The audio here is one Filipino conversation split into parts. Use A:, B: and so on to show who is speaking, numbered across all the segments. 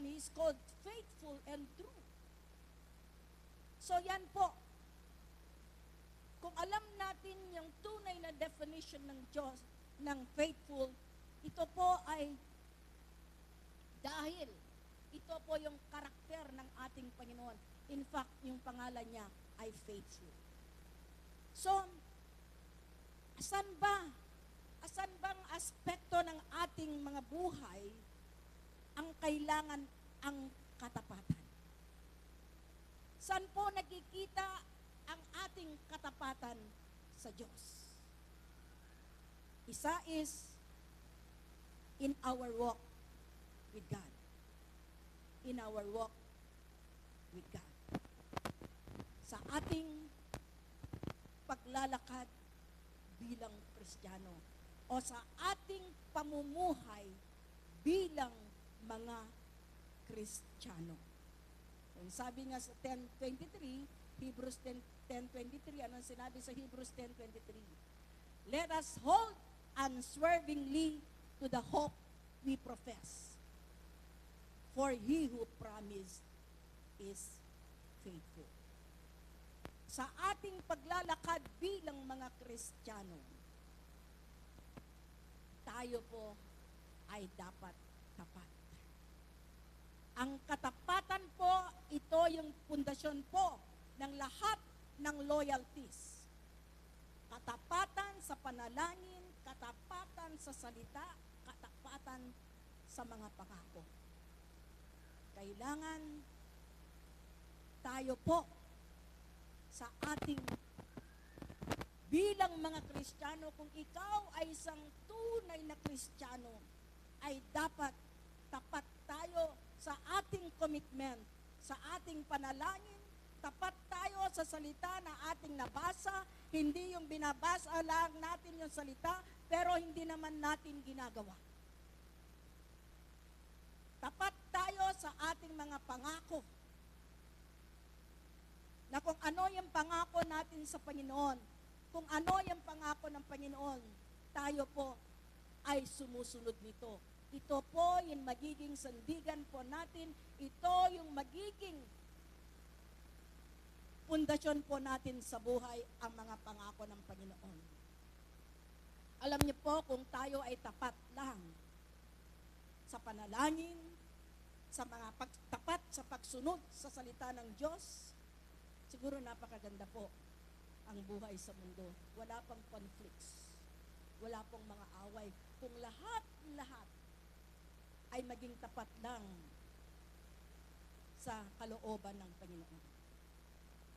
A: one, He is called faithful and true. So yan po. Kung alam natin yung tunay na definition ng Diyos, ng faithful, ito po ay dahil ito po yung karakter ng ating Panginoon. In fact, yung pangalan niya ay faithful. So, asan bang aspekto ng ating mga buhay ang kailangan ang katapatan? Saan po nakikita ang ating katapatan sa Diyos? Isa is in our walk with God. In our walk with God. Sa ating paglalakad bilang Kristiyano o sa ating pamumuhay bilang mga Kristiyano. Yung sabi nga sa 10:23, Hebrews 10:23, anong sinabi sa Hebrews 10:23? Let us hold unswervingly to the hope we profess. For He who promised is faithful. Sa ating paglalakad bilang mga Kristiyano, tayo po ay dapat tapat. Ang katapatan po, ito yung pundasyon po ng lahat ng loyalties. Katapatan sa panalangin, katapatan sa salita, katapatan sa mga pangako. Kailangan tayo po sa ating bilang mga Kristiyano, kung ikaw ay isang tunay na Kristiyano, ay dapat tapat tayo sa ating commitment, sa ating panalangin, tapat tayo sa salita na ating nabasa, hindi yung binabasa lang natin yung salita, pero hindi naman natin ginagawa. Tapat tayo sa ating mga pangako, na kung ano yung pangako natin sa Panginoon, kung ano yung pangako ng Panginoon, tayo po ay sumusunod nito. Ito po yung magiging sandigan po natin, ito yung magiging pundasyon po natin sa buhay, ang mga pangako ng Panginoon. Alam niyo po, kung tayo ay tapat lang sa panalangin, sa mga tapat sa pagsunod sa salita ng Diyos, siguro napakaganda po ang buhay sa mundo. Wala pang conflicts. Wala pong mga away. Kung lahat ay maging tapat lang sa kalooban ng Panginoon.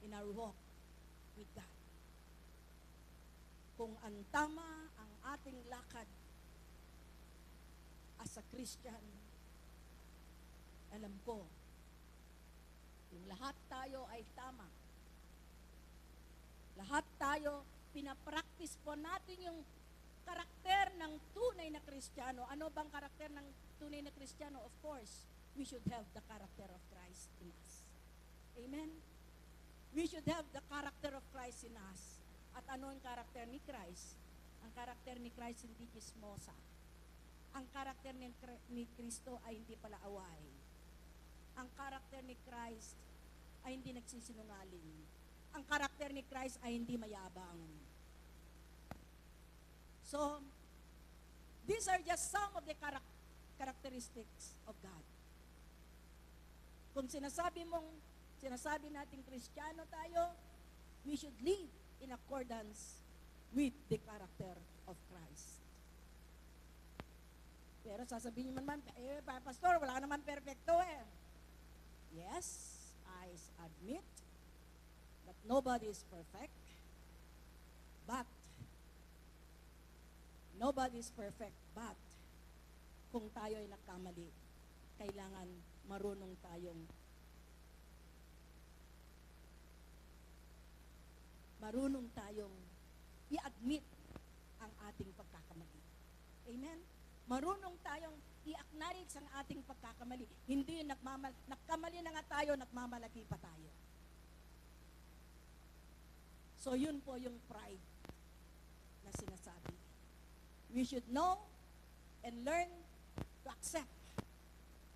A: In our walk with God. Kung ang tama ang ating lakad as a Christian, alam ko, yung lahat tayo ay tama. Lahat tayo, pinapractice po natin yung karakter ng tunay na Kristiyano. Ano bang karakter ng tunay na Kristiyano? Of course, we should have the character of Christ in us. Amen? We should have the character of Christ in us. At ano ang karakter ni Christ? Ang karakter ni Christ hindi chismosa. Ang karakter ni Kristo ay hindi palaaway. Ang karakter ni Christ ay hindi nagsisinungaling. Ang karakter ni Christ ay hindi mayabang. So, these are just some of the characteristics of God. Kung sinasabi natin Kristiyano tayo, we should live in accordance with the character of Christ. Pero sasabihin niyo naman, Pastor, wala naman perfecto eh. Yes, I admit that nobody is perfect, but kung tayo ay nagkamali, kailangan marunong tayong i-admit ang ating pagkakamali. Amen? Marunong tayong i-acknowledge ang ating pagkakamali. Hindi nagkamali na nga tayo, nagmamalaki pa tayo. So yun po yung pride na sinasabi. We should know and learn to accept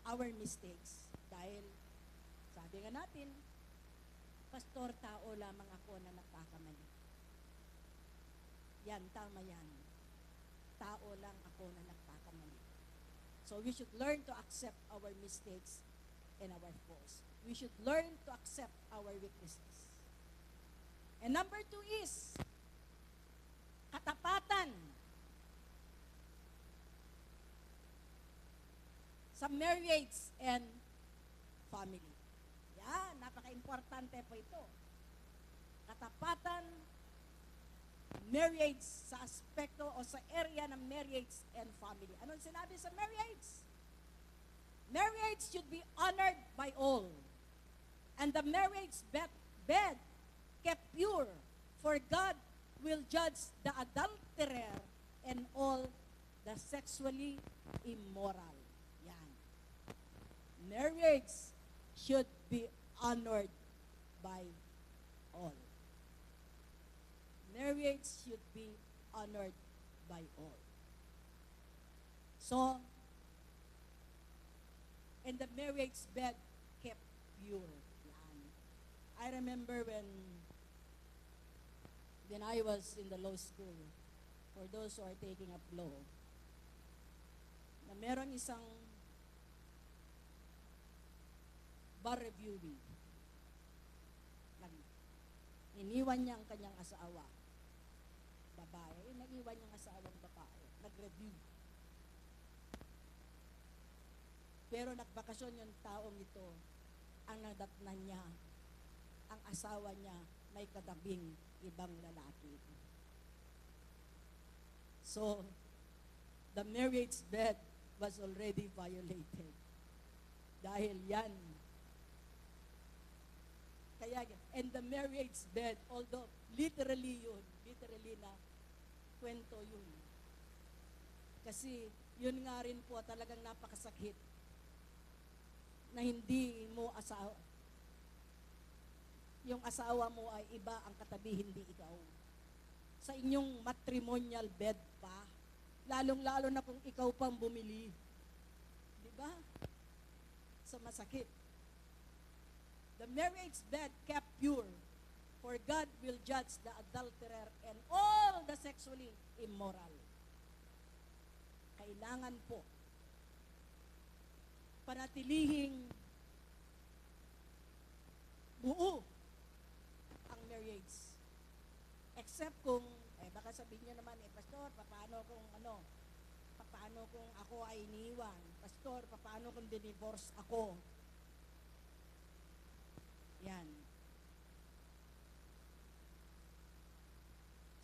A: our mistakes. Dahil, sabi nga natin, pastor, tao lamang ako na nagkakamali. Yan, tama yan. Tao lang ako na nagkakamali. So we should learn to accept our mistakes and our faults. We should learn to accept our weaknesses. And number 2 is, katapatan sa marriage and family. Yan, napaka-importante po ito. Katapatan, marriage sa aspekto o sa area ng marriage and family. Anong sinabi sa marriage? Marriage should be honored by all. And the marriage bed kept pure, for God will judge the adulterer and all the sexually immoral. Yan. Marriage should be honored by all. Marriage should be honored by all. So, and the marriage bed kept pure. Yan. I remember when I was in the law school, for those who are taking up law, na meron isang bar reviewee. Iniwan niya ang kanyang asawa, babae. Nag-iwan niya ang asawang babae. Nag-review. Pero nagbakasyon yung taong ito, ang nadatnan niya, ang asawa niya may katabing ibang lalaki. So, the marriage bed was already violated. Dahil yan. Kaya, and the marriage bed, although literally na kwento yun. Kasi, yun nga rin po talagang napakasakit na hindi mo yung asawa mo ay iba ang katabi, hindi ikaw. Sa inyong matrimonial bed pa, lalong-lalo na kung ikaw pang bumili. Di ba? So masakit. The marriage bed kept pure, for God will judge the adulterer and all the sexually immoral. Kailangan po panatilihing buo ang marriage. Except kung, baka sabihin nyo naman, pastor, paano kung ako ay iniwan? Pastor, paano kung dinivorce ako? Yan.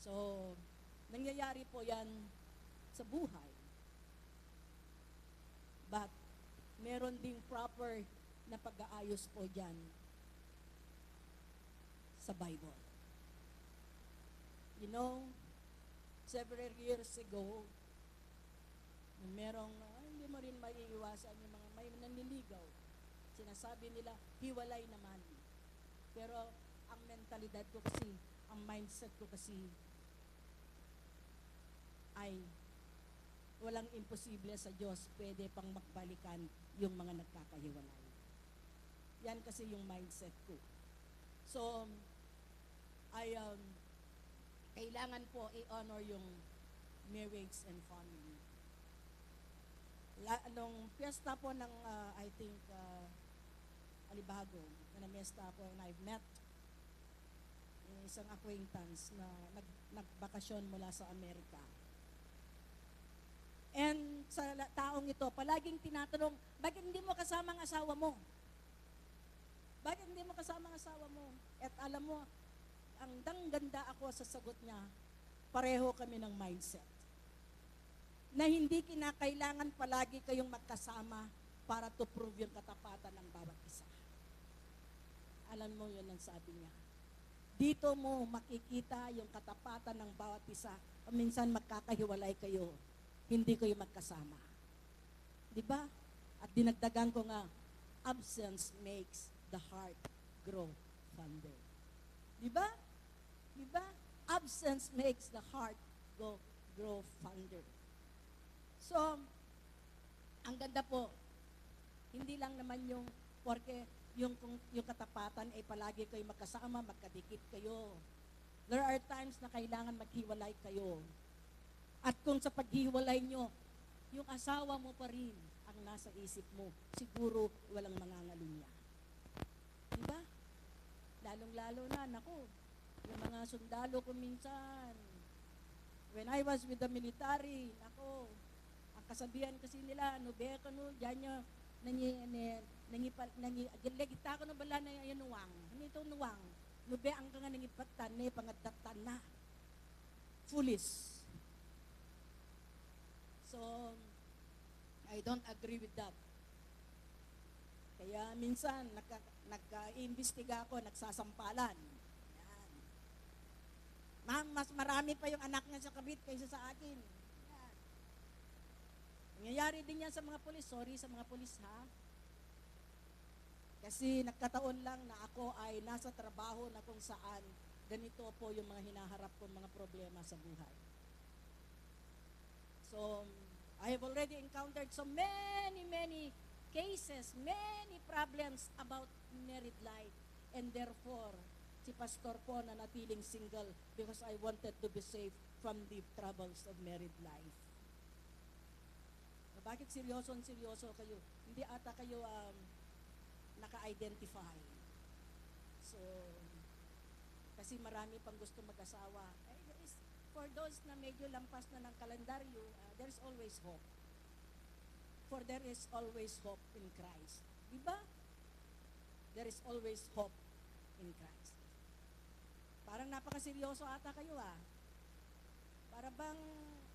A: So, nangyayari po yan sa buhay. But, meron ding proper na pag-aayos po dyan sa Bible. You know, several years ago, merong, hindi mo rin maiiwasan yung mga may nanliligaw. Sinasabi nila, hiwalay naman. Pero, ang mentalidad ko kasi, ang mindset ko kasi, ay, walang imposible sa Diyos, pwede pang magbalikan yung mga nagkakahiwalay. Yan kasi yung mindset ko. So, kailangan po i-honor yung marriage and family. Nung piyesta po ng, I think, Alibago, na miyesta po, and I've met isang acquaintance na nagbakasyon mula sa Amerika. And sa taong ito, palaging tinatanong, bakit hindi mo kasama ang asawa mo? Bakit hindi mo kasama ang asawa mo? At alam mo, ang ganda ako sa sagot niya, pareho kami ng mindset. Na hindi kinakailangan palagi kayong magkasama para to prove yung katapatan ng bawat isa. Alam mo yun ang sabi niya. Dito mo makikita yung katapatan ng bawat isa. O minsan magkakahiwalay kayo, hindi kayo magkasama. Diba? At dinagdagan ko nga, absence makes the heart grow fonder. Diba? Diba? Absence makes the heart grow fonder. So, ang ganda po, lang naman yung, porque yung katapatan ay palagi kayo magkasama, magkadikit kayo. There are times na kailangan maghiwalay kayo. At kung sa paghiwalay nyo, yung asawa mo pa rin ang nasa isip mo, siguro walang mangangalunya. Diba? Lalong-lalo na, naku, yung mga sundalo ko minsan, when I was with the military, naku, ang kasabihan kasi nila, no beka no, dyan nyo, gilagita ko no bala na yung nuwang. Ano ito nuwang? No be ang nga nangipatan, pangadatan na. Foolish. So, I don't agree with that. Kaya minsan, nagka-imbestiga ako, nagsasampalan. Yan. Ma'am, mas marami pa yung anak niya sa kabit kaysa sa akin. Yan. Nangyayari din yan sa mga pulis. Sorry sa mga pulis, ha? Kasi nagkataon lang na ako ay nasa trabaho na kung saan ganito po yung mga hinaharap kong mga problema sa buhay. So, I have already encountered so many cases, many problems about married life. And therefore, si pastor po na natiling single because I wanted to be saved from the troubles of married life. Bakit seryoso kayo? Hindi ata kayo naka-identify. So, kasi marami pang gusto mag-asawa. For those na medyo lampas na ng kalendaryo, there's always hope. For there is always hope in Christ. Diba? There is always hope in Christ. Parang napakaseryoso ata kayo Para bang,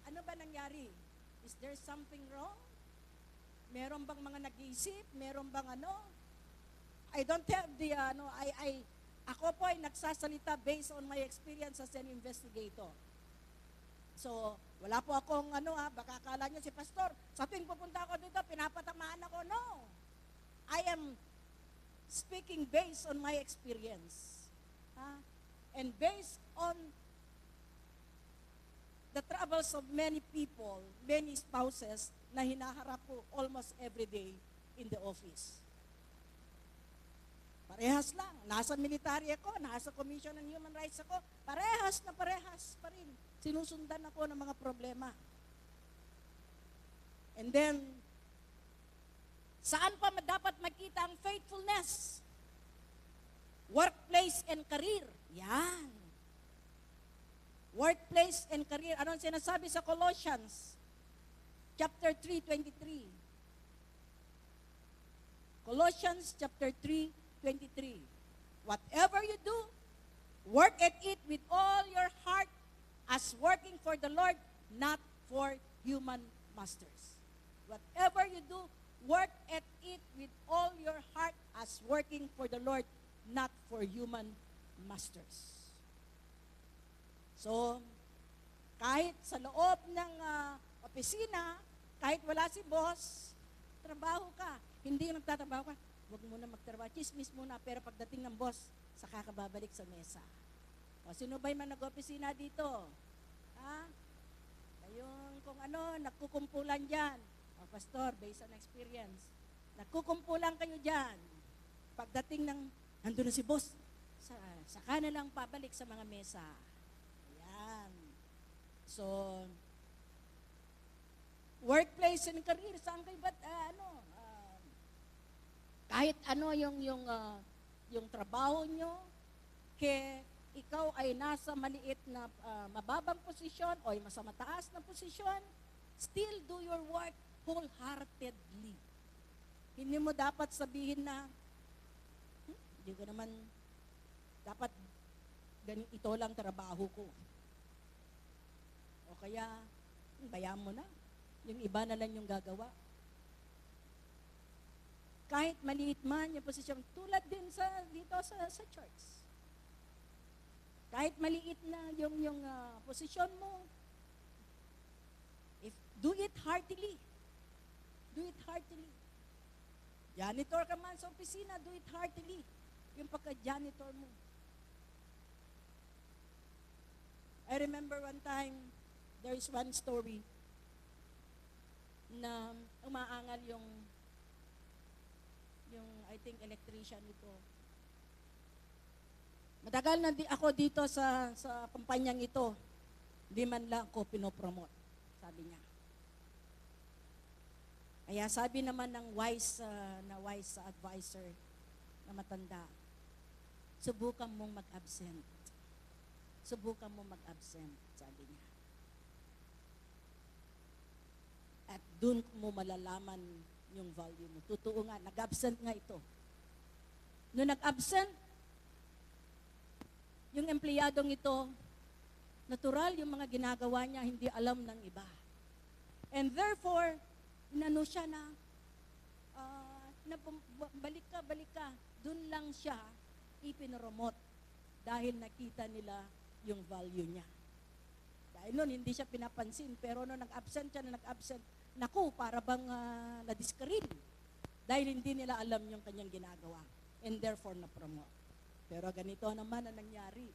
A: ano ba nangyari? Is there something wrong? Meron bang mga nag-iisip? Meron bang ano? I don't have the, ako po ay nagsasalita based on my experience as an investigator. So, wala po akong baka akala nyo si pastor, sa tuwing pupunta ako dito, pinapatamaan ako. No. I am speaking based on my experience. And based on the troubles of many people, many spouses, na hinaharap po almost every day in the office. Parehas lang. Nasa military ako, nasa Commission on Human Rights ako, parehas pa rin. Sinusundan ako ng mga problema. And then, saan pa dapat makita ang faithfulness? Workplace and career. Yan. Workplace and career. Anong sinasabi sa Colossians? Chapter 3:23. Colossians chapter 3:23. Whatever you do, work at it with all your heart as working for the Lord, not for human masters. Whatever you do, work at it with all your heart as working for the Lord, not for human masters. So, kahit sa loob ng opisina, kahit wala si boss, trabaho ka. Hindi magtatrabaho ka, huwag muna magtrabaho. Chismis muna, pero pagdating ng boss, saka ka babalik sa mesa. O, sino ba'y man nag-opisina dito? Yung kung nagkukumpulan dyan. O, pastor, based on experience, nagkukumpulan kayo dyan. Pagdating ng, nandun na si boss, saka na lang pabalik sa mga mesa. Ayan. So, workplace and career, saan kayo ba't, kahit yung trabaho nyo, ikaw ay nasa maliit na mababang posisyon o sa mataas na posisyon, still do your work wholeheartedly. Hindi mo dapat sabihin na, hindi ko naman, dapat ito lang trabaho ko. O kaya, bayaan mo na. Yung iba na lang yung gagawa. Kahit maliit man yung posisyon, tulad din dito sa church. Kahit maliit na yung posisyon mo, do it heartily. Do it heartily. Janitor ka man sa opisina, do it heartily. Yung pagka-janitor mo. I remember one time, there is one story na umaangal yung think electrician ito. Matagal na ako dito sa kumpanyang ito. Di man lang ako pinopromote, sabi niya. Kaya sabi naman ng wise advisor na matanda, subukan mong mag-absent. Subukan mong mag-absent, sabi niya. At doon mo malalaman yung value mo. Totoo nga, nag-absent nga ito. Noong nag-absent, yung empleyadong ito, natural yung mga ginagawa niya, hindi alam ng iba. And therefore, inano siya na balik ka. Doon lang siya ipinromote dahil nakita nila yung value niya. Dahil noon, hindi siya pinapansin. Pero noong nag-absent, naku, para bang na-discourage. Dahil hindi nila alam yung kanyang ginagawa. And therefore, na-promote. Pero ganito naman ang nangyari.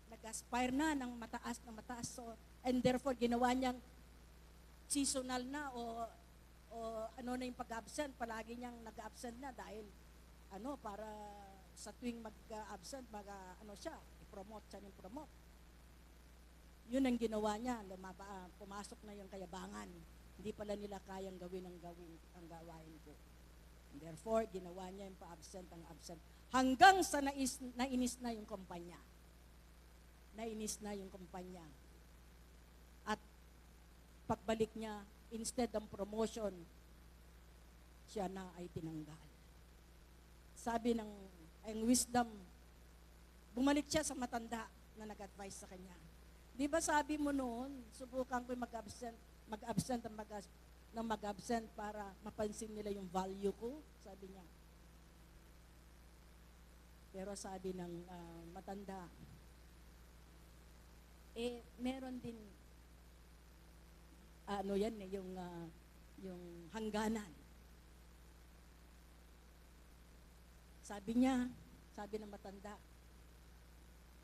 A: Nag-aspire na ng mataas. So, and therefore, ginawa niyang seasonal na o ano na yung pag-absent. Palagi niyang nag-absent na dahil para sa tuwing mag-absent, siya, i-promote siya ng promote. Yun ang ginawa niya, pumasok na yung kayabangan. Hindi pala nila kayang gawin ang gawain ko. And therefore, ginawa niya yung pa-absent ang absent. Hanggang sa nainis na yung kumpanya. Nainis na yung kumpanya. At pagbalik niya, instead ng promotion, siya na ay tinanggal. Sabi ng wisdom, bumalik siya sa matanda na nag-advise sa kanya. Di ba sabi mo noon, subukan ko mag-absent para mapansin nila yung value ko? Sabi niya. Pero sabi ng matanda, meron din, yung hangganan. Sabi ng matanda,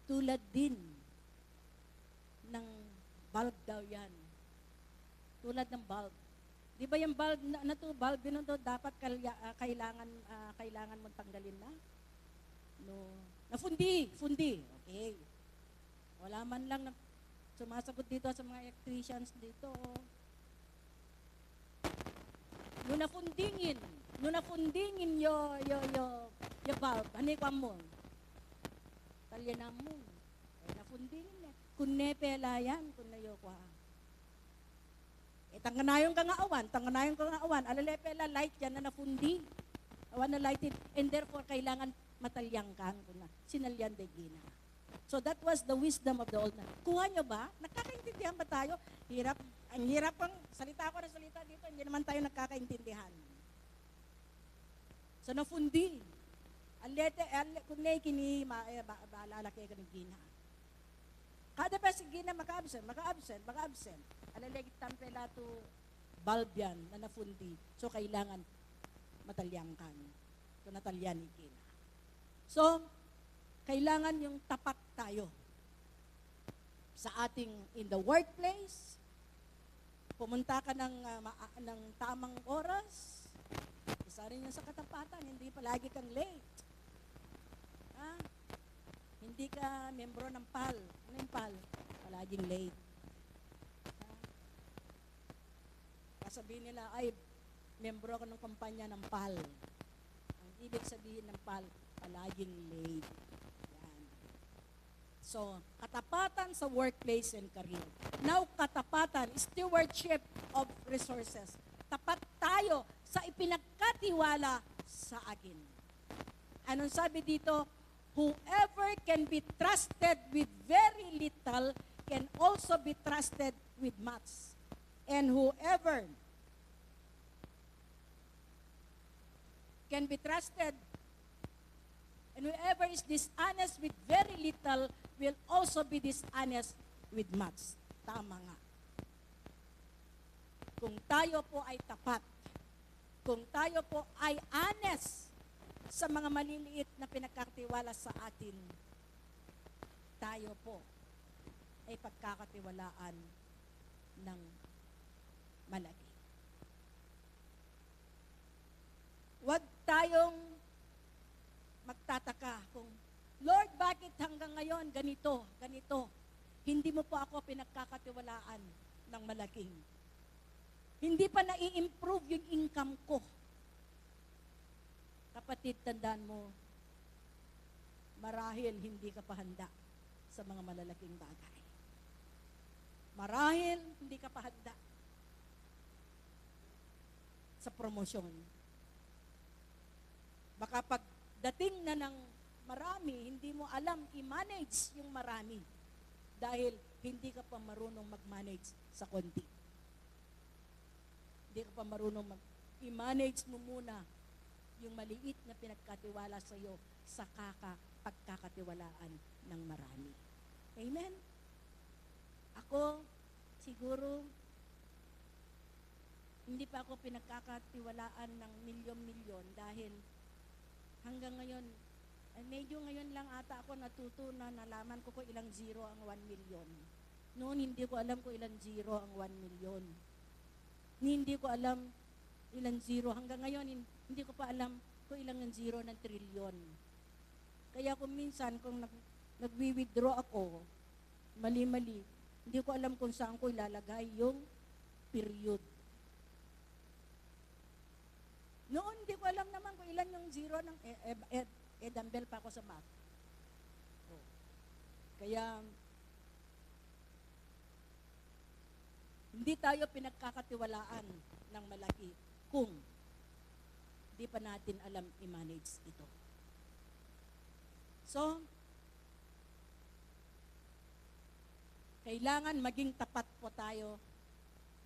A: tulad din ng bulb daw yan. Tulad ng bulb. Di ba yung bulb bulb yun dapat kailangan mong tanggalin na? No. Fundi. Okay. Wala man lang sumasagot dito sa mga electricians dito. Nung nafundingin yung bulb, hanikwan mo. Talyanan mo. Nafundingin na. Kunne pela yan, kunne yo kwa. Tanganayong kangaawan, alale pela light yan na nafundi. Awan na lighted, and therefore kailangan matalyangkan ko na. Sinalyan de gina. So that was the wisdom of the old man. Kuha nyo ba? Nakakaintindihan ba tayo? Ang hirap ang salita dito, hindi naman tayo nakakaintindihan. So nafundi. Kunne kini baalalaki ka ng gina. Kada pa si gina maka-absent. Alalegit tampela to bulb yan na nafundi. So, kailangan matalyangkan. So, natalyan ni gina. So, kailangan yung tapat tayo sa ating in the workplace. Pumunta ka ng tamang oras. Isa rin yung sa katapatan. Hindi palagi kang late. Hindi ka membro ng PAL. Ano yung PAL? Palaging late. Sabihin nila, ay, membro ako ng kumpanya ng PAL. Ang ibig sabihin ng PAL, palaging late. Yan. So, katapatan sa workplace and career. Now, katapatan, stewardship of resources. Tapat tayo sa ipinagkatiwala sa akin. Anong sabi dito? Whoever can be trusted with very little can also be trusted with much. And whoever can be trusted and whoever is dishonest with very little will also be dishonest with much. Tama nga. Kung tayo po ay tapat, kung tayo po ay honest sa mga maliliit na pinagkakatiwala sa atin, tayo po ay pagkakatiwalaan ng malaki. Huwag tayong magtataka kung, Lord, bakit hanggang ngayon ganito, ganito? Hindi mo po ako pinagkakatiwalaan ng malaking. Hindi pa nai-improve yung income ko. Kapatid, tandaan mo, marahil hindi ka pa handa sa mga malalaking bagay. Marahil hindi ka pa handa sa promosyon. Baka pagdating na ng marami, hindi mo alam i-manage yung marami dahil hindi ka pa marunong mag-manage sa konti. Hindi ka pa marunong i-manage mo muna yung maliit na pinagkatiwala sa iyo sa pagkakatiwalaan ng marami. Amen? Ako, siguro, hindi pa ako pinagkakatiwalaan ng milyon-milyon dahil hanggang ngayon, medyo ngayon lang ata ako natuto na nalaman ko kung ilang zero ang 1 million. Noon, hindi ko alam kung ilang zero ang 1 million. Hindi ko alam ilang zero. Hanggang ngayon, hindi ko pa alam kung ilang ang zero ng trilyon. Kaya kung minsan, kung nag-withdraw ako, mali-mali, hindi ko alam kung saan ko ilalagay yung period. Noon, hindi ko alam naman kung ilan yung zero ng dumbbell pa ako sa math. Oh. Kaya, hindi tayo pinagkakatiwalaan ng malaki kung di pa natin alam i-manage ito. So, kailangan maging tapat po tayo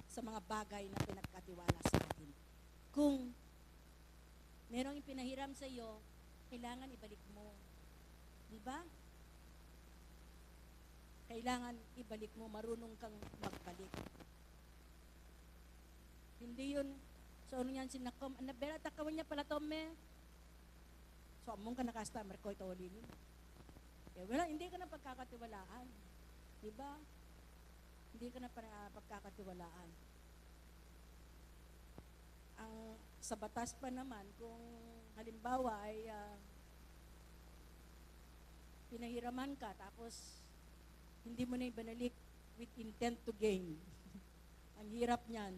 A: sa mga bagay na pinagkatiwala sa atin. Kung merong ipinahiram sa iyo, kailangan ibalik mo. Di ba? Kailangan ibalik mo, marunong kang magbalik. Hindi yun, so ano yan, sinakom, anabera, takawan niya pala tome. So, among ka na customer ko, ito ulinin. Eh, wala, hindi ka na pagkakatiwalaan. Di ba? Hindi ka na pagkakatiwalaan. Ang sa batas pa naman, kung halimbawa ay pinahiraman ka, tapos hindi mo na ibinalik with intent to gain. Ang hirap niyan.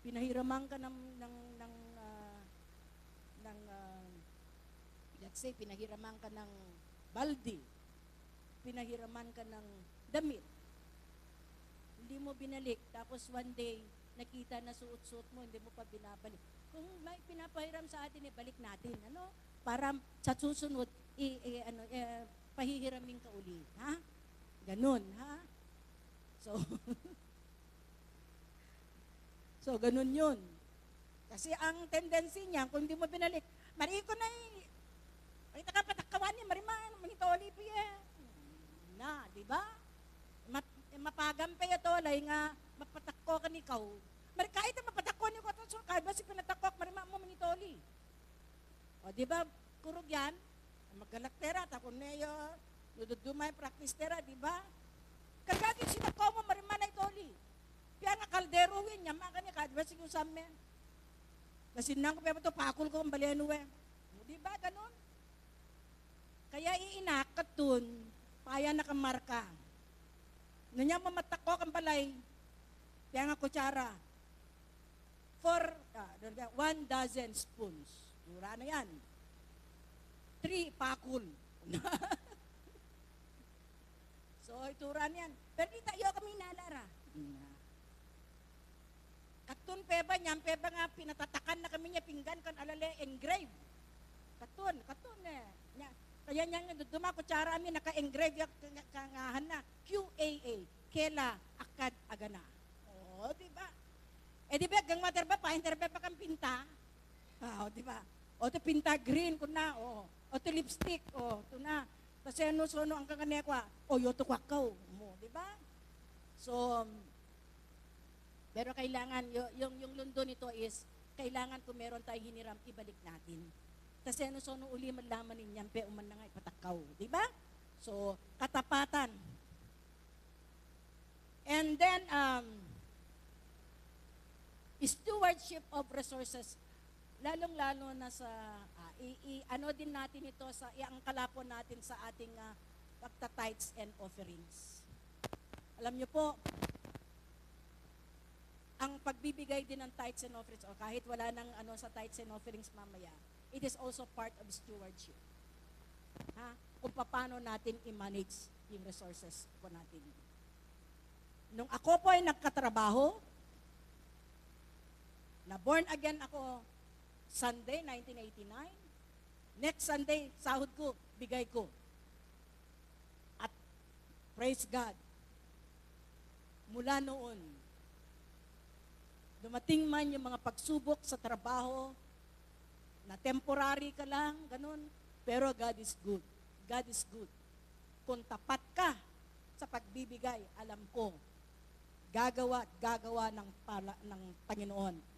A: Pinahiraman ka let's say, pinahiraman ka ng balde, pinahiraman ka ng damit, hindi mo binalik, tapos one day, nakita na suot-suot mo, hindi mo pa binabalik. Kung may pinapahiram sa atin, balik natin, ano? Para sa susunod, pahihiramin ka uli, ha? Ganun, ha? So, so, ganun yun. Kasi ang tendency niya, kung hindi mo binalik, mariko na ay patakkawan niya, mariman, manito Olivia. Na, di ba? Mapagam pa ito, lay nga, mapatakko ka ni ikaw. Kahit na mapatakko ni ko, so, kahit ba si pinatakko, marima mo manito Oli. O, di ba, kurog yan, magalaktera, tapos neyo, nududumay, practice tera, di ba? Kagagin sinako mo, marima na ito Oli. Kaya nga kalderuin niya, maka niya, kahit ba si Kusame. Nasinang ko pa ito, pakul ko ang baliano eh. Di ba, ganun? Kaya iinak katun, paya na kamarka. Nanya mamatakko kang balay, kaya nga kutsara. 1 dozen spoons. Dura na yan. 3 pakul. So, itura niyan. Pero di tayo kami nalara. Katun peba niyan, peba nga pinatatakan na kami niya pinggan kan alale engrave. Katun eh. Kaya niya duduma kutsara amin naka-engrave kangahan na QAA, Kela Akad Agana. Oh, di ba? Eh di ba gang mater ba painter pa kang pinta? Ah, di ba? O to pinta green kun na, o to lipstick, o to na. Kasi ano ang kangane kwa, o yo to kwakaw mo, di ba? So pero kailangan yung lundo nito is kailangan kung meron tayong hiniram ibalik natin. Kasi ano so no uli malaman ninyang pe uman na nga ipatakaw, di ba? So katapatan. And then Stewardship of resources, lalong-lalo na sa, ano din natin ito, iangkala po natin sa ating pagta-tithes and offerings. Alam niyo po, ang pagbibigay din ng tithes and offerings, o kahit wala nang sa tithes and offerings mamaya, it is also part of stewardship. Kung paano natin i-manage yung resources po natin. Nung ako po ay nagkatrabaho, na born again ako Sunday, 1989. Next Sunday, sahod ko, bigay ko. At praise God, mula noon, dumating man yung mga pagsubok sa trabaho, na temporary ka lang, ganun, pero God is good. God is good. Kung tapat ka sa pagbibigay, alam ko, gagawa ng Panginoon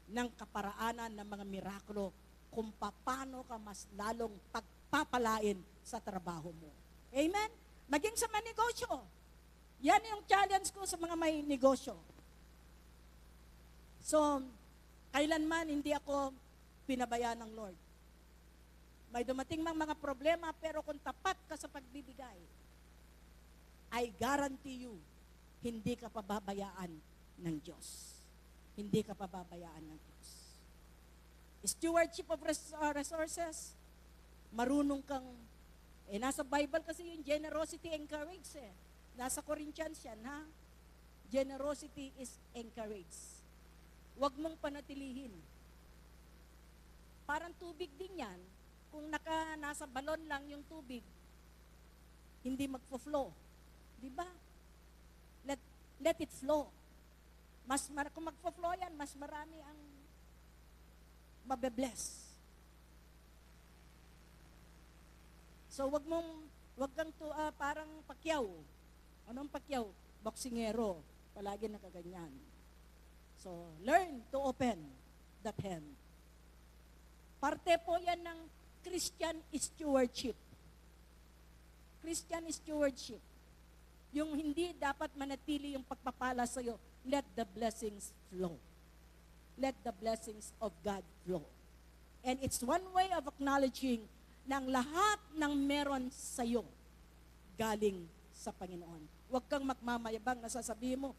A: ng kaparaanan ng mga mirakulo kung paano ka mas lalong pagpapalain sa trabaho mo. Amen? Maging sa mga negosyo. Yan yung challenge ko sa mga may negosyo. So, kailanman hindi ako pinabayaan ng Lord. May dumating mang mga problema, pero kung tapat ka sa pagbibigay, I guarantee you, hindi ka pababayaan ng Diyos. Hindi ka pababayaan ng Diyos. Stewardship of resources, marunong kang, nasa Bible kasi yung generosity encouraged Nasa Corinthians yan, Generosity is encouraged. Huwag mong panatilihin. Parang tubig din yan. Kung nasa balon lang yung tubig, hindi magfo-flow. Diba? Let it flow. Kung magfo-flow yan, mas marami ang mabe-bless. So, wag kang parang pakyaw. Anong pakyaw? Boksingero. Palagi nakaganyan. So, learn to open that hand. Parte po yan ng Christian stewardship. Christian stewardship. Yung hindi dapat manatili yung pagpapala sa'yo, let the blessings flow. Let the blessings of God flow. And it's one way of acknowledging ng lahat ng meron sa'yo galing sa Panginoon. Huwag kang magmamayabang na sasabihin mo,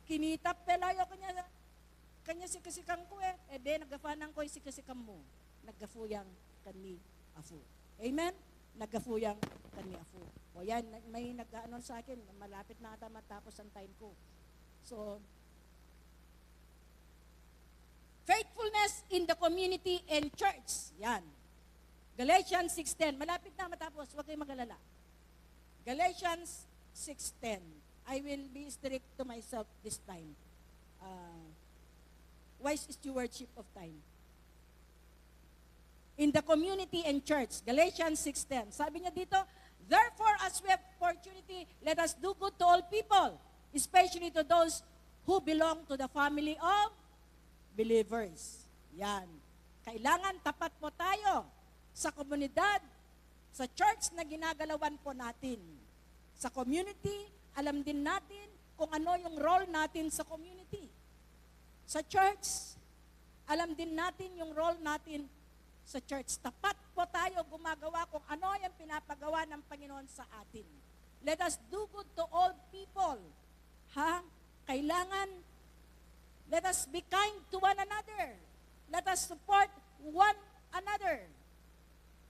A: kinita pelayo kanya sikasikang ko nagafanan ko yung sikasikang mo. Naggafuyang kani afu. Amen? Naggafuyang kani afu. O yan, may nag-ano sa akin, malapit na ata matapos ang time ko. So, faithfulness in the community and church. Yan. Galatians 6:10. Malapit na matapos, huwag kayong mag-alala. Galatians 6:10. I will be strict to myself this time. Wise stewardship of time. In the community and church. Galatians 6:10. Sabi niya dito, therefore, as we have opportunity, let us do good to all people, especially to those who belong to the family of believers. Yan. Kailangan tapat po tayo sa komunidad, sa church na ginagalawan po natin. Sa community, alam din natin kung ano yung role natin sa community. Sa church, alam din natin yung role natin sa church. Tapat po tayo gumagawa kung ano yung pinapagawa ng Panginoon sa atin. Let us do good to all people. Kailangan, let us be kind to one another. Let us support one another.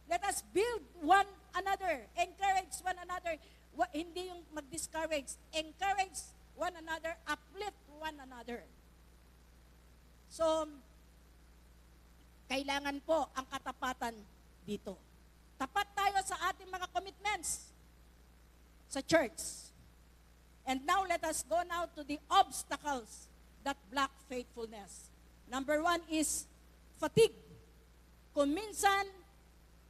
A: Let us build one another. Encourage one another. Hindi yung mag-discourage. Encourage one another. Uplift one another. So, kailangan po ang katapatan dito. Tapat tayo sa ating mga commitments sa church. And now, let us go now to the obstacles that block faithfulness. Number 1 is fatigue. Kung minsan,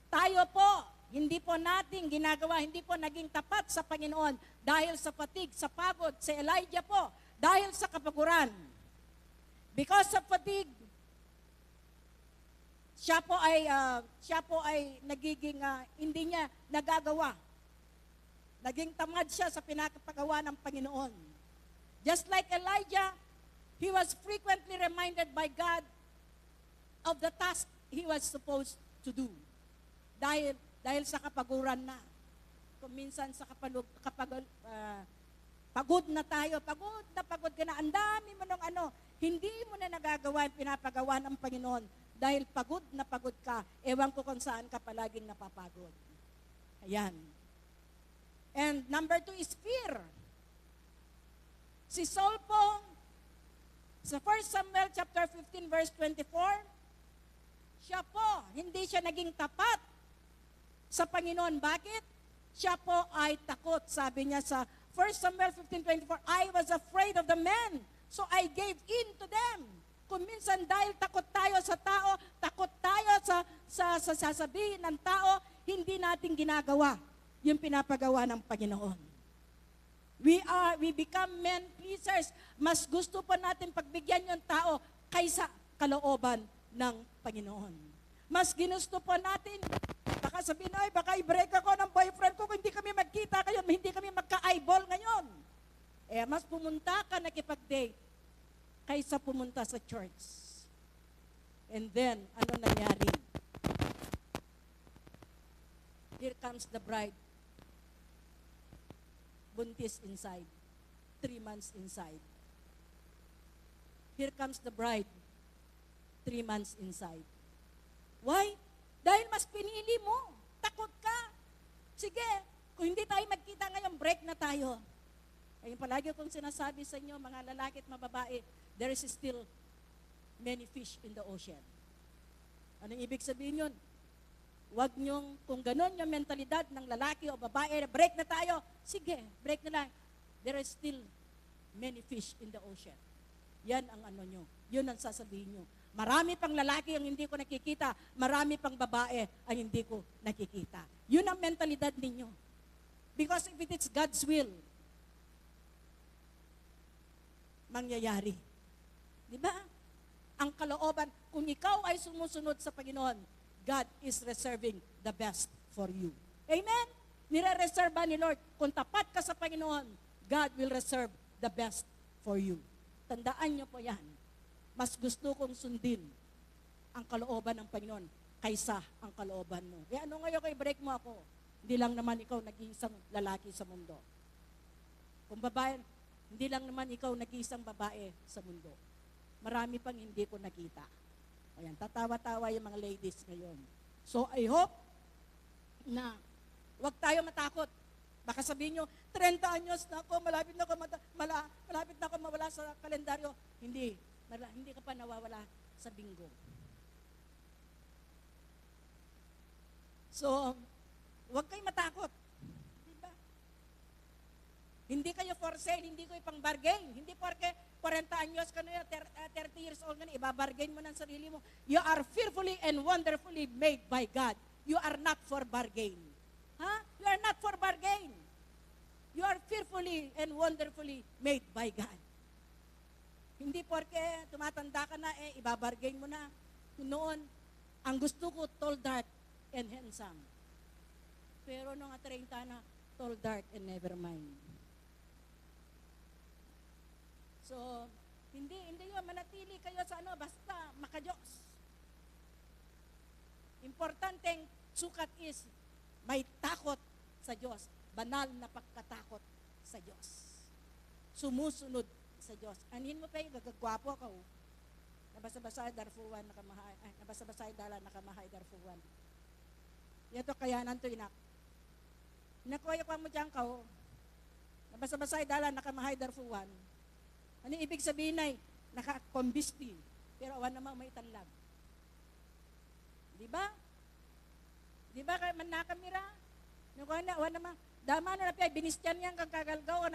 A: tayo po, hindi po natin ginagawa, hindi po naging tapat sa Panginoon dahil sa fatigue, sa pagod, sa Elijah po, dahil sa kapaguran. Because of fatigue, siya po ay nagiging, hindi niya nagagawa. Naging tamad siya sa pinapagawa ng Panginoon. Just like Elijah, He was frequently reminded by God of the task he was supposed to do. Dahil sa kapaguran na. Kung minsan sa pagod na tayo, pagod ka na, ang dami mo ng hindi mo na nagagawa, pinapagawa ng Panginoon. Dahil pagod ka, ewan ko kung saan ka palaging napapagod. Ayan. And number 2 is fear. Si Saul po, sa 1 Samuel chapter 15 verse 24, siya po, hindi siya naging tapat sa Panginoon. Bakit? Siya po ay takot. Sabi niya sa 1 Samuel 15:24, I was afraid of the men, so I gave in to them. Kung minsan dahil takot tayo sa tao, takot tayo sa sasabihin ng tao, hindi natin ginagawa yung pinapagawa ng Panginoon. We become men pleasers. Mas gusto po natin pagbigyan yung tao kaysa kalooban ng Panginoon. Mas ginusto po natin, baka sabihin, ay, baka i-break ako ng boyfriend ko kung hindi kami magkita ngayon, hindi kami magka-eyeball ngayon. Mas pumunta ka nakipag-date kaysa pumunta sa church. And then, ano nangyari? Here comes the bride. Buntis inside. 3 months inside. Here comes the bride. 3 months inside. Why? Dahil mas pinili mo. Takot ka. Sige, kung hindi tayo magkita ngayon, break na tayo. Ayun palagi kong sinasabi sa inyo, mga lalaki at mga babae, there is still many fish in the ocean. Anong ibig sabihin yun? Huwag niyong, kung ganun yung mentalidad ng lalaki o babae, break na tayo. Sige, break na lang. There is still many fish in the ocean. Yan ang nyo. Yun ang sasabihin nyo. Marami pang lalaki ang hindi ko nakikita. Marami pang babae ang hindi ko nakikita. Yun ang mentalidad ninyo. Because if it is God's will, mangyayari. Di ba? Ang kalooban, kung ikaw ay sumusunod sa Panginoon, God is reserving the best for you. Amen? Nire-reserva ni Lord. Kung tapat ka sa Panginoon, God will reserve the best for you. Tandaan niyo po yan. Mas gusto kong sundin ang kalooban ng Panginoon kaysa ang kalooban mo. Kaya ano ngayon kay break mo ako? Hindi lang naman ikaw nag-iisang lalaki sa mundo. Kung babae, hindi lang naman ikaw nag-iisang babae sa mundo. Marami pang hindi ko nakita. Ayan, tatawa-tawa yung mga ladies ngayon. So, I hope na huwag tayo matakot. Baka sabihin nyo, 30 anyos na ako, malapit na ako mawala sa kalendaryo. Hindi ka pa nawawala sa bingo. So, huwag kayo matakot. Diba? Hindi kayo for sale, hindi kayo pang bargain. Hindi porke 40 anyos ka na, 30 years old ka na, ibabargain mo ng sarili mo. You are fearfully and wonderfully made by God. You are not for bargain. You are not for bargain. You are fearfully and wonderfully made by God. Hindi porke tumatanda ka na, ibabargain mo na. Noon, ang gusto ko, tall, dark, and handsome. Pero nung 30 na, tall, dark, and never mind. So, hindi yun, manatili kayo sa basta makajos. Importanteng sukat is, may takot sa Diyos. Banal na pagkatakot sa Diyos. Sumusunod sa Diyos. Anhin mo pa yung gagagwapo ka. Nabasa-basay darfuwan, nabasa-basay dala, nakamahay darfuwan. Yato kayanan to inak. Nakuya ko mo dyan ka. Nabasa-basay dala, nakamahay darfuwan. Ano ibig sabihin ay, nakakombisti. Pero awan namang may tanlag. Di ba? Di ba kaya man nakamira? Awan namang, dama na napiyay, binistyan niyan kang kagalgaw,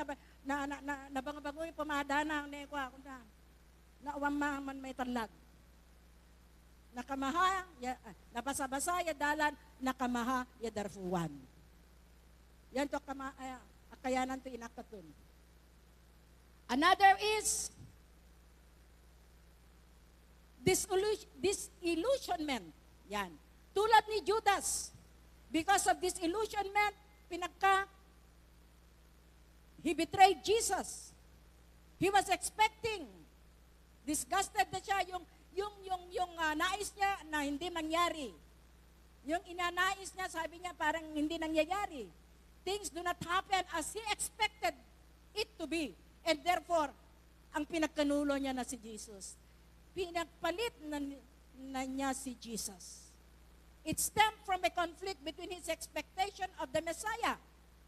A: nabangabangoy, pumadana, na awan man may tanlag. Nakamaha, nabasa-basa, yadalan, nakamaha, yadarfuwan. Yan to, kayanan to inakatun. Another is disillusionment. Yan. Tulad ni Judas. Because of disillusionment, he betrayed Jesus. He was expecting Disgusted na siya yung nais niya na hindi mangyari. Yung inanais niya, sabi niya parang hindi nangyayari. Things do not happen as he expected it to be. And therefore, ang pinagkanulo niya na si Jesus. Pinagpalit na niya si Jesus. It stemmed from a conflict between his expectation of the Messiah,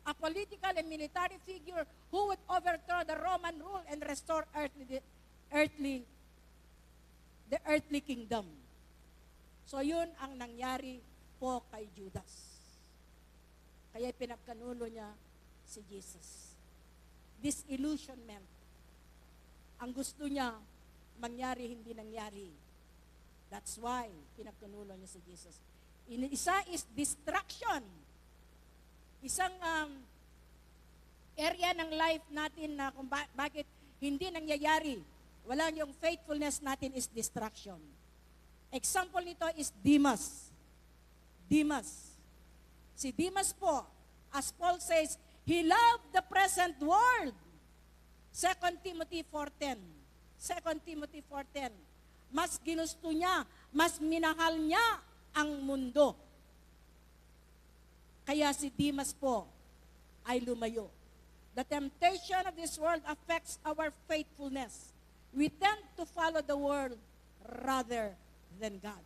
A: a political and military figure who would overthrow the Roman rule and restore the earthly kingdom. So yun ang nangyari po kay Judas. Kaya pinagkanulo niya si Jesus. Disillusionment. Ang gusto niya mangyari, hindi nangyari. That's why pinagkanulo niya si Jesus. Isa is distraction. Isang area ng life natin na kung bakit hindi nangyayari. Wala yung faithfulness natin is distraction. Example nito is Demas. Demas. Si Demas po, as Paul says, he loved the present world. 2 Timothy 4:10. 2 Timothy 4:10. Mas ginusto niya, mas minahal niya ang mundo. Kaya si Demas po ay lumayo. The temptation of this world affects our faithfulness. We tend to follow the world rather than God.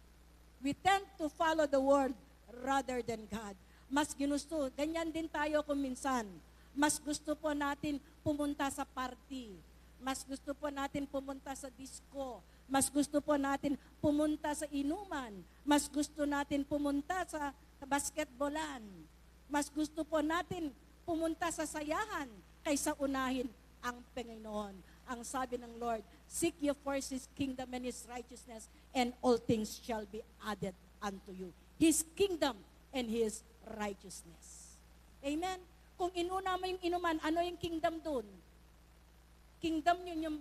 A: We tend to follow the world rather than God. Mas ginusto, ganyan din tayo kung minsan. Mas gusto po natin pumunta sa party. Mas gusto po natin pumunta sa disco. Mas gusto po natin pumunta sa inuman. Mas gusto natin pumunta sa basketballan. Mas gusto po natin pumunta sa sayahan kaysa unahin ang Panginoon. Ang sabi ng Lord, seek ye first His kingdom and His righteousness, and all things shall be added unto you. His kingdom and His righteousness. Amen? Kung inuna mo yung inuman, ano yung kingdom doon? Kingdom yun yung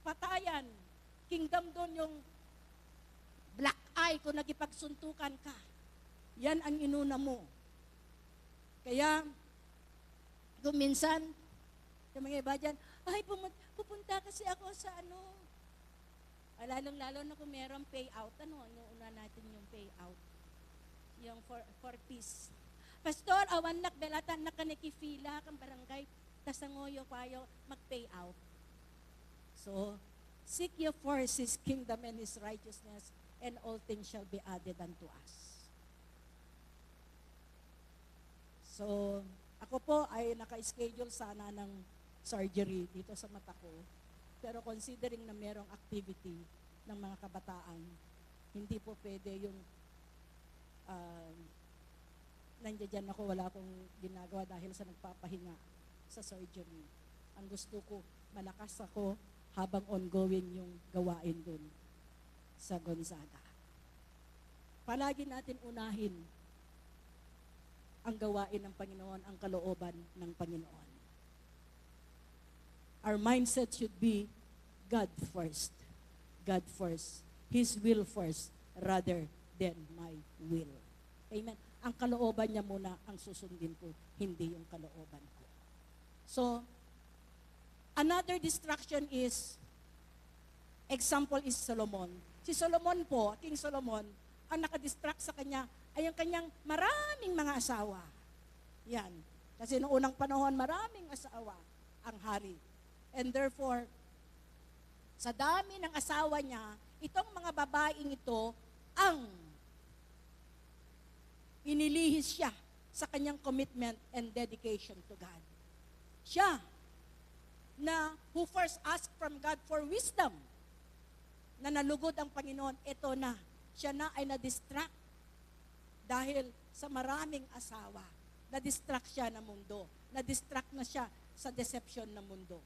A: patayan. Kingdom doon yung black eye kung nagipagsuntukan ka. Yan ang inuna mo. Kaya, kung minsan, yung mga iba dyan, ay, pupunta kasi ako sa ano. Lalong-lalo na kung merong payout. Ano una natin yung payout? Yung for peace. Pastor, awan nak belatan na kanikifila kang barangay, tasangoyo kwayo mag-payout. So, seek ye first His kingdom and His righteousness, and all things shall be added unto us. So, ako po ay naka-schedule sana ng surgery dito sa mata ko. Pero considering na merong activity ng mga kabataan, hindi po pwede yung nandiyan ako, wala akong ginagawa dahil sa nagpapahinga sa surgery. Ang gusto ko, malakas ako habang ongoing yung gawain dun sa Gonzaga. Palagi natin unahin ang gawain ng Panginoon, ang kalooban ng Panginoon. Our mindset should be God first. God first. His will first rather than my will. Amen. Ang kalooban niya muna ang susundin ko, hindi yung kalooban ko. So, another distraction is, example is Solomon. Si Solomon po, King Solomon, ang nakadistract sa kanya ay ang kanyang maraming mga asawa. Yan. Kasi noong unang panahon, maraming asawa ang hari. And therefore, sa dami ng asawa niya, itong mga babaeng ito ang inilihis siya sa kanyang commitment and dedication to God. Siya na who first asked from God for wisdom, na nalugod ang Panginoon, ito na, siya na ay na-distract dahil sa maraming asawa. Na-distract siya ng mundo. Na-distract na siya sa deception ng mundo.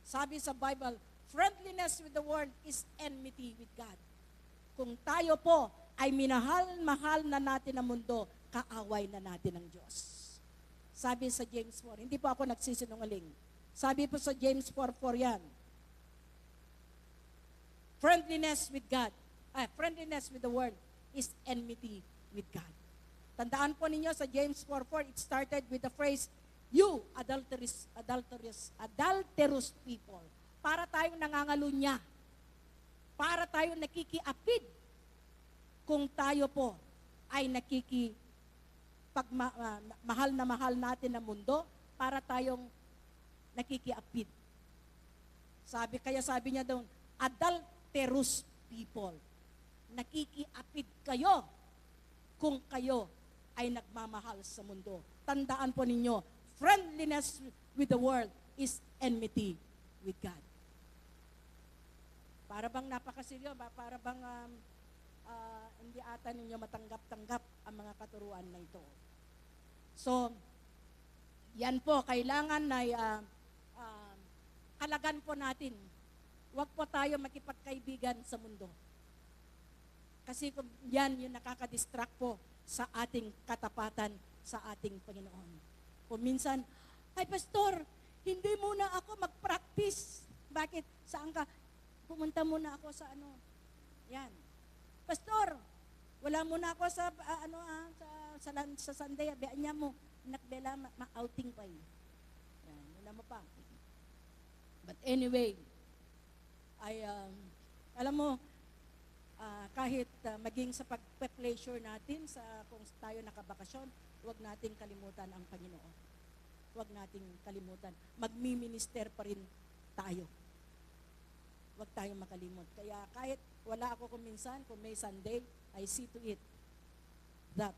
A: Sabi sa Bible, friendliness with the world is enmity with God. Kung tayo po ay minahal-mahal na natin ang mundo, kaaway na natin ang Diyos. Sabi sa James 4, hindi po ako nagsisinungaling. Sabi po sa James 4:4 yan. Friendliness with God, friendliness with the world is enmity with God. Tandaan po ninyo sa James 4:4, it started with the phrase, you adulterous people. Para tayong nangangalunya. tayo nakikiapid kung tayo po ay mahal natin ang mundo para tayong nakikiapid. Sabi niya doon, adulterous people. Nakikiapid kayo kung kayo ay nagmamahal sa mundo. Tandaan po ninyo, friendliness with the world is enmity with God. Para bang napakasilyo, para bang hindi ata ninyo matanggap-tanggap ang mga katuruan na ito. So, yan po, kailangan na halagan po natin. Huwag po tayo makipagkaibigan sa mundo. Kasi yan yung nakakadistract po sa ating katapatan sa ating Panginoon. Kung minsan, ay pastor, hindi muna ako mag-practice. Bakit? Saan ka? Pumunta muna ako sa Yan. Pastor, wala muna ako sa sa Sunday, biya niya mo, nakbela ma-outing pa yun. Yan, wala mo pa. But anyway, alam mo, kahit maging sa pag-pleasure natin, kung tayo nakabakasyon, huwag nating kalimutan ang Panginoon. Huwag nating kalimutan. Magmi-minister pa rin tayo. Huwag tayong makalimot. Kaya kahit wala ako kuminsan, kung may Sunday, I see to it that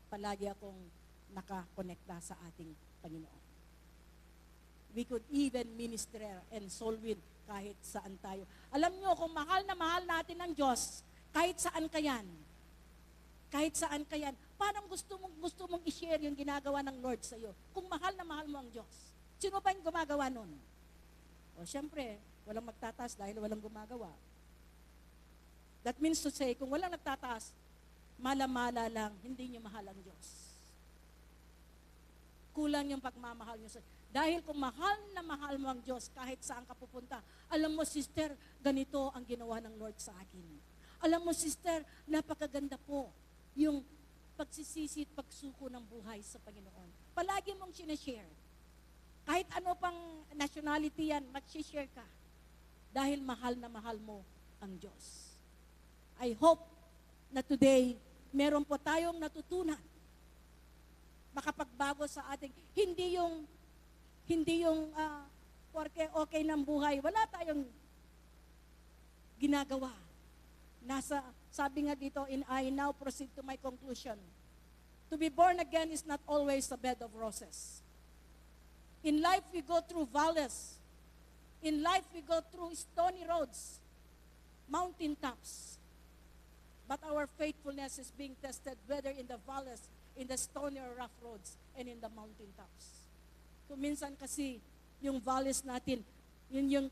A: palagi akong nakakonekta sa ating Panginoon. We could even minister and soul win kahit saan tayo. Alam nyo, kung mahal na mahal natin ang Diyos, kahit saan ka yan, kahit saan ka yan, parang gusto mong i-share yung ginagawa ng Lord sa iyo. Kung mahal na mahal mo ang Diyos, sino ba yung gumagawa nun? O syempre, walang magtataas dahil walang gumagawa. That means to say, kung walang nagtataas, mala-mala lang, hindi niyo mahal ang Diyos. Kulang yung pagmamahal niyo sa dahil kung mahal na mahal mo ang Diyos, kahit saan ka pupunta, alam mo, sister, ganito ang ginawa ng Lord sa akin. Alam mo, sister, napakaganda po yung pagsisisi at pagsuko ng buhay sa Panginoon. Palagi mong sinashare. Kahit ano pang nationality yan, mag-share ka. Dahil mahal na mahal mo ang Diyos. I hope na today, meron po tayong natutunan. Makapagbago sa ating, hindi yung porque okay ng buhay, wala tayong ginagawa. Sabi nga dito, I now proceed to my conclusion. To be born again is not always a bed of roses. In life, we go through valleys. In life, we go through stony roads, mountain tops. But our faithfulness is being tested whether in the valleys, in the stony or rough roads, and in the mountain tops. Kung minsan kasi, yung valleys natin, yun yung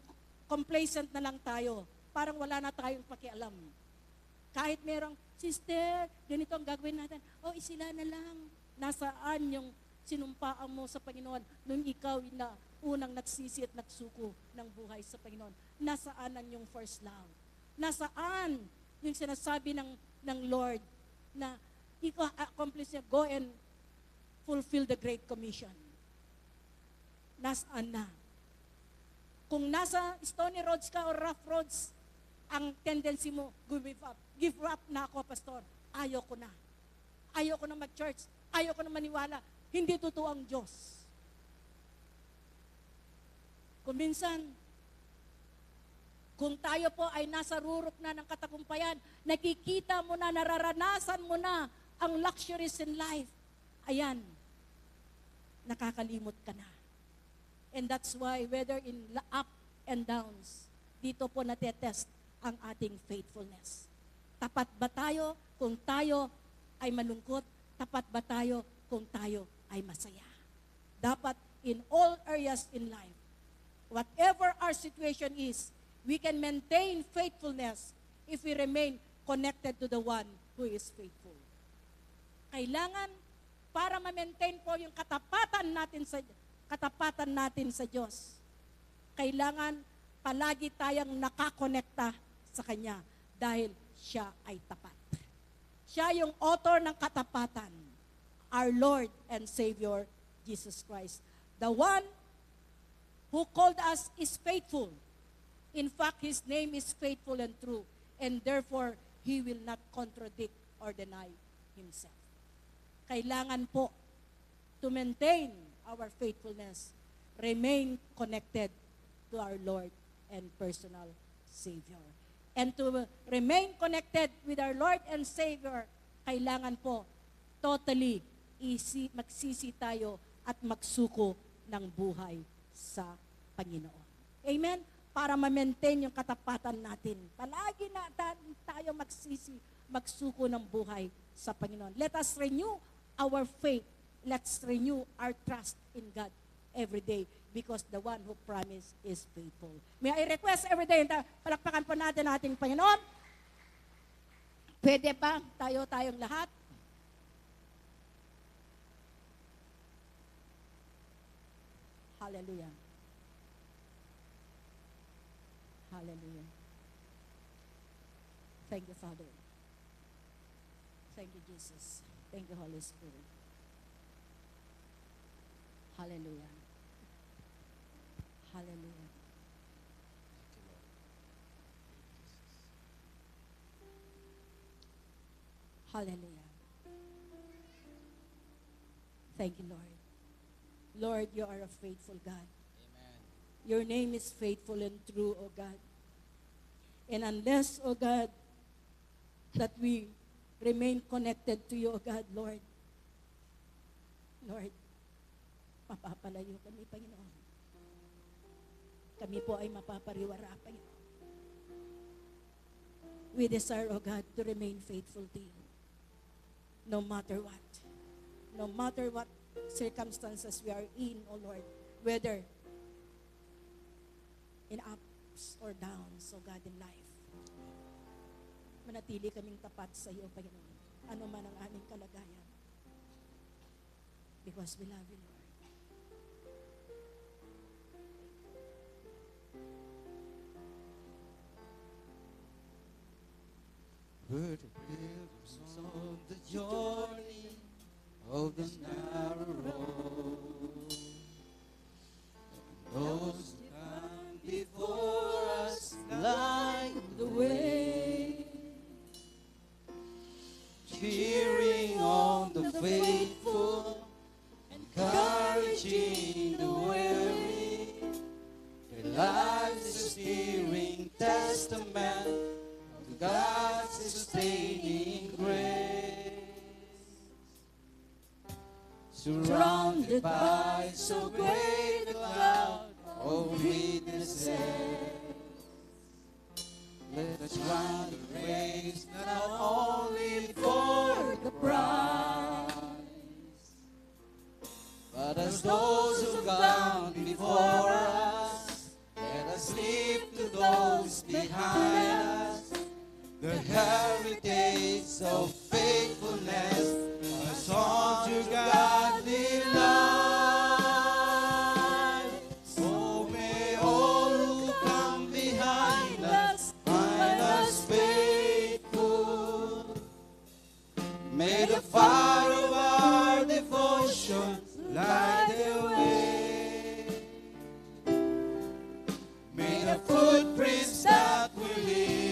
A: complacent na lang tayo. Parang wala na tayong pakialam. Kahit merong, sister, ganito ang gagawin natin. Sila na lang. Nasaan yung sinumpaan mo sa Panginoon nung ikaw na unang nagsisi at nagsuko ng buhay sa Panginoon? Nasaan ang yung first love? Nasaan yung sinasabi ng Lord na ikaw accomplish niya, go and fulfill the Great Commission? Nasaan na? Kung nasa stony roads ka or rough roads, ang tendency mo, give up. Give up na ako, pastor. Ayoko na. Ayoko na mag-church. Ayoko na maniwala. Hindi totoo ang Diyos. Kung minsan, kung tayo po ay nasa rurok na ng katagumpayan, nakikita mo na, nararanasan mo na ang luxuries in life, ayan, nakakalimot ka na. And that's why, whether in up and downs, dito po natetest ang ating faithfulness. Tapat ba tayo kung tayo ay malungkot? Tapat ba tayo kung tayo ay masaya? Dapat in all areas in life, whatever our situation is, we can maintain faithfulness if we remain connected to the one who is faithful. Kailangan, para ma-maintain po yung katapatan natin sa Diyos, kailangan palagi tayong nakakonekta sa Kanya dahil siya ay tapat. Siya yung author ng katapatan, our Lord and Savior, Jesus Christ. The one who called us is faithful. In fact, His name is faithful and true, and therefore, He will not contradict or deny Himself. Kailangan po to maintain our faithfulness, remain connected to our Lord and personal Savior. And to remain connected with our Lord and Savior, kailangan po totally magsisi tayo at magsuko ng buhay sa Panginoon. Amen? Para ma-maintain yung katapatan natin. Palagi na tayo magsuko ng buhay sa Panginoon. Let us renew our faith. Let's renew our trust in God every day because the one who promised is faithful. May I request every day, palakpakan po natin ating Panginoon. Pwede ba tayong lahat? Hallelujah. Hallelujah. Thank you, Father. Thank you, Jesus. Thank you, Holy Spirit. Hallelujah. Hallelujah. Hallelujah. Thank you, Lord. Lord, you are a faithful God.
B: Amen.
A: Your name is faithful and true, O God. And unless, O God, that we remain connected to you, O God, Lord, mapapalayo kami, Panginoon. Kami po ay mapapariwara, Panginoon. We desire, O God, to remain faithful to you. No matter what. No matter what circumstances we are in, O Lord, whether in ups or downs, O God, in life. Manatili kaming tapat sa iyo, Panginoon. Ano man ang aming kalagayan. Because we love you, Lord.
B: We're the pilgrims on the journey of the narrow road. And those who come before us light the way, cheering on the faithful, encouraging the weary. Their lives is a steering testament to God's sustaining grace. Surrounded by so great a cloud of witnesses, let us run the race not only for the prize, but as those who've gone before us, let us live to those behind us the heritage of faithfulness, a song to godly life. So may all who come behind us find us faithful. May the fire of our devotion light their way. May the footprints that we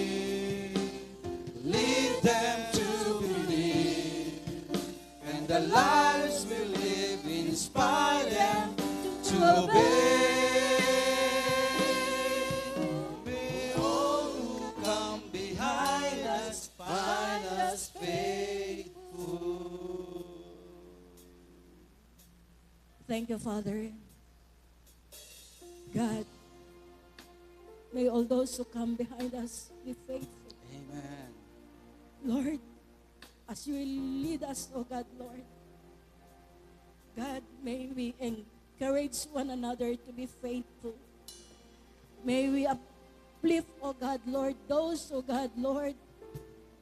B: lead them to believe, and the lives we live inspire them to obey. May all who come behind us find us faithful.
A: Thank you, Father. God, may all those who come behind us be faithful.
B: Amen.
A: Lord, as you lead us, O God, Lord, God, may we encourage one another to be faithful. May we uplift, O God, Lord, those, O God, Lord,